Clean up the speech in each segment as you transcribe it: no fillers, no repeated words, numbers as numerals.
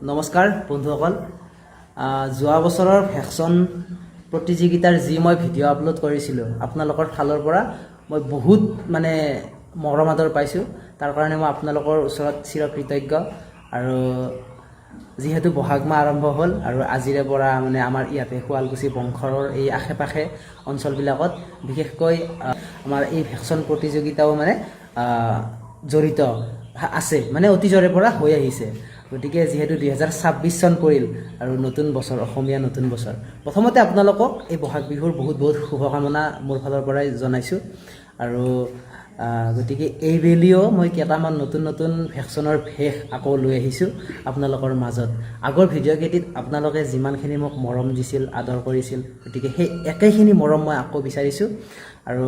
নমস্কাৰ বন্ধুসকল যোৱা বছৰৰ ভেকচন প্ৰতিযোগিতাৰ যি মই ভিডিঅ' আপলোড কৰিছিলোঁ আপোনালোকৰ ফালৰ পৰা মই বহুত মানে মৰম আদৰ পাইছোঁ তাৰ কাৰণে মই আপোনালোকৰ ওচৰত চিৰকৃতজ্ঞ আৰু যিহেতু বহাগ মাহ আৰম্ভ হ'ল আৰু আজিৰে পৰা মানে আমাৰ ইয়াতে শুৱালকুছি বংশৰৰ এই আশে-পাশে অঞ্চলবিলাকত বিশেষকৈ আমাৰ এই ভেকচন প্ৰতিযোগিতাও মানে জড়িত আছে মানে অতীজৰে পৰা হৈ আহিছে গতিকে যেহেতু 2026 চন পৰিল আৰু নতুন বছৰ অসমীয়া নতুন বছৰ প্ৰথমতে আপোনালোকক এই বহাগ বিহুৰ বহুত শুভকামনা মোৰ ফালৰ পৰাই জনাইছোঁ আৰু গতিকে এই বেলিও মই কেইটামান নতুন ভেকচনৰ ভেষ আকৌ লৈ আহিছোঁ আপোনালোকৰ মাজত আগৰ ভিডিঅ' কেইটিত আপোনালোকে যিমানখিনি মোক মৰম দিছিল আদৰ কৰিছিল গতিকে সেই একেখিনি মৰম মই আকৌ বিচাৰিছোঁ আৰু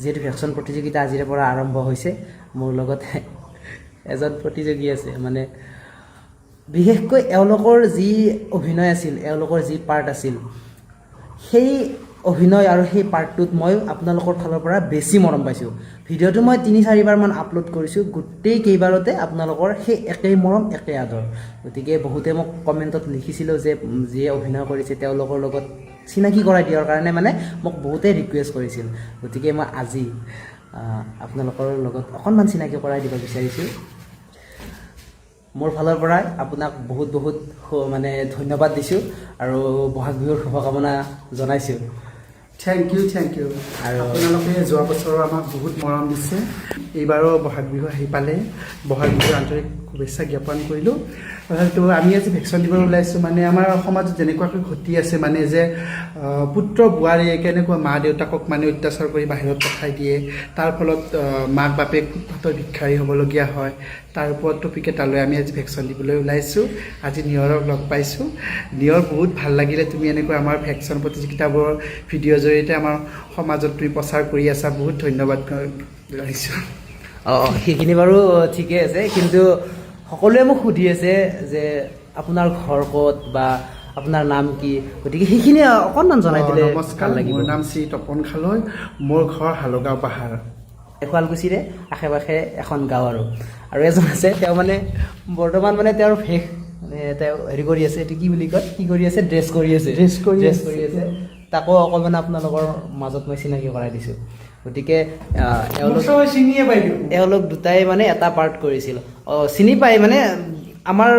যেহেতু ভেকচন প্ৰতিযোগিতা আজিৰে পৰা আৰম্ভ হৈছে মোৰ লগত এজন প্ৰতিযোগী আছে মানে বিশেষকৈ এওঁলোকৰ যি অভিনয় আছিল এওঁলোকৰ যি পাৰ্ট আছিল সেই অভিনয় আৰু সেই পাৰ্টটোত মই আপোনালোকৰ ফালৰ পৰা বেছি মৰম পাইছোঁ ভিডিঅ'টো মই 3-4 বাৰমান আপলোড কৰিছোঁ গোটেই কেইবাৰতে আপোনালোকৰ সেই একেই মৰম একেই আদৰ গতিকে বহুতে মোক কমেণ্টত লিখিছিলোঁ যে যিয়ে অভিনয় কৰিছে তেওঁলোকৰ লগত চিনাকি কৰাই দিয়াৰ কাৰণে মানে মোক বহুতে ৰিকুৱেষ্ট কৰিছিল গতিকে মই আজি আপোনালোকৰ লগত অকণমান চিনাকি কৰাই দিব বিচাৰিছোঁ মোৰ ফালৰ পৰাই আপোনাক বহুত মানে ধন্যবাদ দিছোঁ আৰু বহাগ বিহুৰ শুভকামনা জনাইছোঁ থেংক ইউ আৰু আপোনালোকে যোৱা বছৰ আমাক বহুত মৰম দিছে এইবাৰো বহাগ বিহু আহি পালে বহাগ বিহুৰ আন্তৰিক শুভেচ্ছা জ্ঞাপন কৰিলোঁ তো আমি আজি ভেকচন দিবলৈ ওলাইছোঁ মানে আমাৰ সমাজত যেনেকুৱাকৈ ঘটি আছে মানে যে পুত্ৰ বোৱাৰীয়ে কেনেকুৱা মা দেউতাকক মানে অত্যাচাৰ কৰি বাহিৰত পঠাই দিয়ে তাৰ ফলত মাক বাপেক ফুটপাথৰ ভিক্ষাৰী হ'বলগীয়া হয় তাৰ ওপৰত টপিক এটা লৈ আমি আজি ভেকচন দিবলৈ ওলাইছোঁ আজি নিয়ৰক লগ পাইছোঁ নিয়ৰ বহুত ভাল লাগিলে তুমি এনেকৈ আমাৰ ভেকচন প্ৰতিযোগিতাবোৰৰ ভিডিঅ'ৰ জৰিয়তে আমাৰ সমাজত তুমি প্ৰচাৰ কৰি আছা বহুত ধন্যবাদ জনাইছোঁ সেইখিনি বাৰু ঠিকে আছে কিন্তু সকলোৱে মোক সুধি আছে যে আপোনাৰ ঘৰ ক'ত বা আপোনাৰ নাম কি গতিকে সেইখিনি অকণমান জনাই দিলে নমস্কাৰ মোৰ নাম শ্ৰী তপন খালৈ মোৰ ঘৰ হালগাঁও পাহাৰ শুৱালকুছিৰে আশে পাশে এখন গাঁও আৰু এজন আছে তেওঁ মানে বৰ্তমান মানে তেওঁৰ ভেষ মানে তেওঁ হেৰি কৰি আছে এইটো কি বুলি কয় কি কৰি আছে ড্ৰেছ কৰি আছে তাকো অকণমান আপোনালোকৰ মাজত মই চিনাকি কৰাই দিছোঁ গতিকে এওঁলোক দুটাই মানে এটা পাৰ্ট কৰিছিল চিনি পায় মানে আমাৰ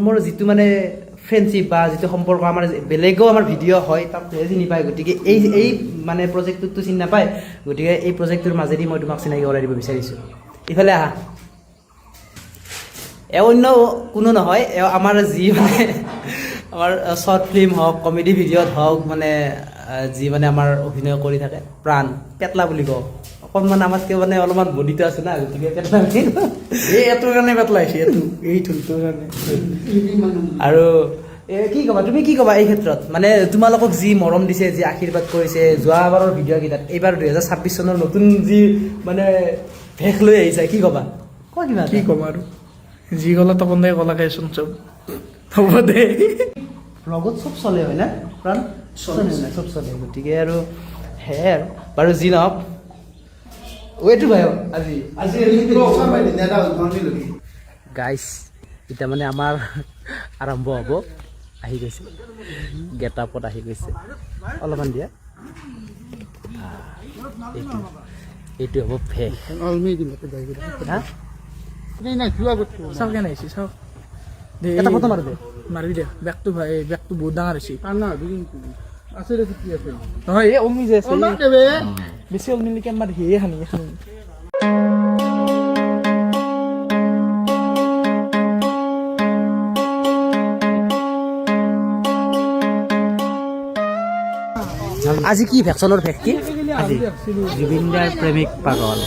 মোৰ যিটো মানে ফ্ৰেণ্ডশ্বিপ বা যিটো সম্পৰ্ক আমাৰ বেলেগো আমাৰ ভিডিঅ' হয় তাক চিনি পায় গতিকে এই মানে প্ৰজেক্টটোতো চিনি নাপায় গতিকে এই প্ৰজেক্টটোৰ মাজেদি মই তোমাক চিনাকি কৰাই দিব বিচাৰিছোঁ ইফালে আহা এওঁ অন্য কোনো নহয় এওঁ আমাৰ যি মানে আমাৰ শ্বৰ্ট ফিল্ম হওক কমেডি ভিডিঅ'ত হওক মানে যি মানে আমাৰ অভিনয় কৰি থাকে প্ৰাণ পেটলা বুলি কওঁ অকণমান আমাতকৈ মানে অলপমান বডিটো আছে না গতিকে পেটলা এইটোৰ কাৰণে পেটলা আহিছে এই থুলটোৰ কাৰণে আৰু কি ক'বা তুমি কি ক'বা এই ক্ষেত্ৰত মানে তোমালোকক যি মৰম দিছে যি আশীৰ্বাদ কৰিছে যোৱাবাৰৰ ভিডিঅ'কেইটাত এইবাৰ 2026 চনৰ নতুন যি মানে ভেষ লৈ আহিছে কি ক'বা কোৱা কিবা কি ক'ম আৰু যি ক'লা তপন দাই ক'লাকেচোন চব হ'ব দে লগত চব চলে হয় না প্ৰাণ চব চলে গতিকে আৰু সেয়াই আৰু বাৰু যি নহওক ৱেইটো ভাই আজি গাইছ এতিয়া মানে আমাৰ আৰম্ভ হ'ব আহি গৈছে গেটআপত আহি গৈছে অলপমান দিয়া এইটো হ'ব ভেষ চাওক কেনে আহিছে চাওক এটা ফটো মাৰো দে মাৰিবি দে বেগটো ভাই বেগটো বহুত ডাঙৰ হৈছে আছে নহয় এই অমি যে আছে বেছি অমিলি কেম্বাৰ হিয়ে খানি এখন আজি কি ভেকচনৰ ভেষ কি আজি জুবিন দাৰ প্ৰেমিক পাগল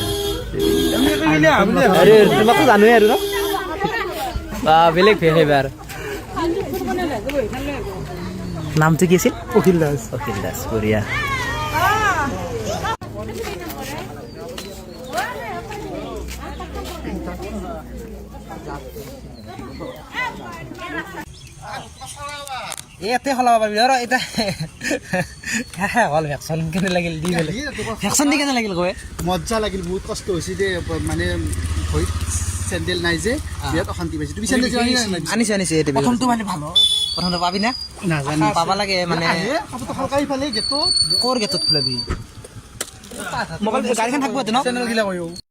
তোমাকতো জানোৱে আৰু ন বেলেগ ভেষ এইবাৰ নামটো কি আছিল অখিল দাস বঢ়িয়া ইয়াতে সলাব পাৰিবি আৰু এতিয়া হ'ল ভেকচন কেনে লাগিল দি ভেকচন দি কেনে লাগিল কয় মজা লাগিল বহুত কষ্ট হৈছে দে মানে ভৰিত চেণ্ডেল নাই যে বিৰাট অশান্তি পাইছোঁ তুমি চেণ্ডেল আনিছো এইটো প্ৰথমটো মানে ভাল প্ৰথমতে পাবি না নাজানো পাবা লাগে মানে কাপোৰটো হালকা ইফালে গেটটো ক'ৰ গেটত খোলাবি মোবাইল গাড়ীখন থাকিব ন চেণ্ডেলগিলা কৈও